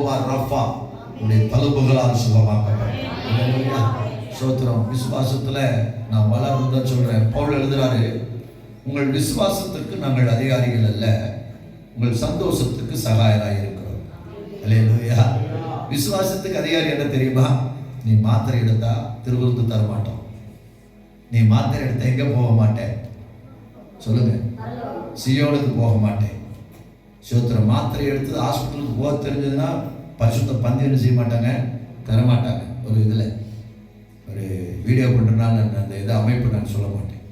Jehovah Rafah உடைய தழும்புகளால் சுகமாக்கப்பட்ட சோத்திரம். விசுவாசத்துல நான் வளர்ந்துதான் சொல்றேன். பவுல் எழுதுறாரு, உங்கள் விசுவாசத்துக்கு நாங்கள் அதிகாரிகள் அல்ல, உங்கள் சந்தோஷத்துக்கு சகாயராக இருக்கிறோம். அல்லேலூயா. விசுவாசத்துக்கு அதிகாரி என்ன தெரியுமா? நீ மாத்திரை எடுத்தா திருவிருந்து தர மாட்டோம். நீ மாத்திரை எடுத்தா எங்க போக மாட்டேன் சொல்லுங்க? சியோனுக்கு போக மாட்டேன். சோத்திரம். மாத்திரை எடுத்து ஹாஸ்பிட்டலுக்கு போக தெரிஞ்சதுன்னா பரிசுத்த பந்தி என்ன செய்ய மாட்டாங்க, தரமாட்டாங்க. ஒரு இதில் ஒரு வீடியோ பண்ணுறதுனால அந்த இதை அமைப்பு நான் சொல்ல மாட்டேன்.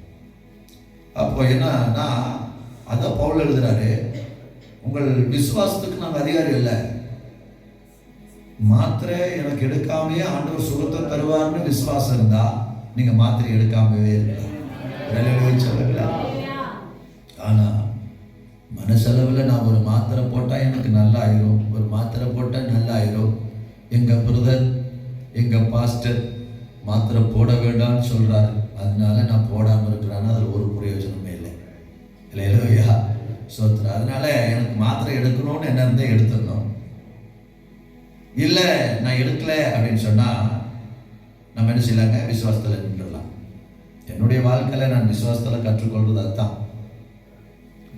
அப்போ என்னன்னா அதான் பவுல் எழுதுறாரு, உங்கள் விசுவாசத்துக்கு நாங்கள் அதிகாரி இல்லை. மாத்திரை எனக்கு எடுக்காமையே ஆண்டவர் சுகத்தை தருவார்னு விசுவாசம் இருந்தா நீங்க மாத்திரை எடுக்காமவே இருக்கலாம். ஆனா மனசளவில் நான் ஒரு மாத்திரை போட்டா எனக்கு நல்லா ஆயிரும், ஒரு மாத்திரை போட்டா நல்லா ஆயிரும். எங்க பிரதர் எங்க பாஸ்டர் மாத்திரை போட வேண்டாம்னு சொல்றாரு, அதனால நான் போடாமல் இருக்கிறேன்னா அதில் ஒரு பிரயோஜனமே இல்லை. இல்லையா? சோத்திரம். அதனால எனக்கு மாத்திரை எடுக்கணும்னு என்ன இருந்தால் எடுத்துடணும். இல்லை நான் எடுக்கல அப்படின்னு சொன்னா நம்ம என்ன செய்யலாங்க? விசுவாசத்தில் நின்றுடலாம். என்னுடைய வாழ்க்கையில நான் விசுவாசத்தில் கற்றுக்கொள்வது அதுதான்.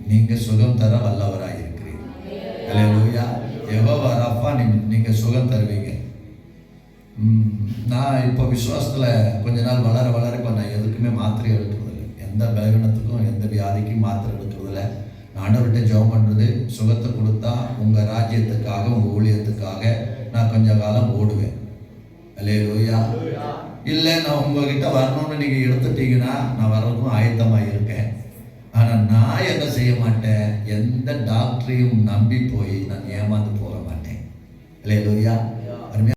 நீங்க சுகம் தர வல்லவராக இருக்கிறீங்க. அல்லேலூயா. யெகோவா ரஃபா, நீங்க சுகம் தருவீங்க. நான் இப்போ விசுவாசத்தில் கொஞ்ச நாள் வளர வளர இப்போ நான் எதுக்குமே மாத்திரை எடுக்கிறது இல்லை. எந்த பலவீனத்துக்கும் எந்த வியாதிக்கும் மாத்திரை எடுக்கிறது இல்லை. நான் ஆண்டவர்கிட்ட ஜெபம் பண்ணுறது, சுகத்தை கொடுத்தா உங்கள் ராஜ்யத்துக்காக உங்கள் ஊழியத்துக்காக நான் கொஞ்ச காலம் ஓடுவேன். அல்லேலூயா. இல்லை நான் உங்ககிட்ட வரணும்னு நீங்கள் எடுத்துட்டீங்கன்னா நான் வர்றதுக்கும் ஆயத்தமாக இருக்கேன். ஆனால் நான் என்ன செய்ய மாட்டேன், எந்த டாக்டரையும் நம்பி போய் நான் ஏமாந்து போக மாட்டேன். அல்லேலூயா.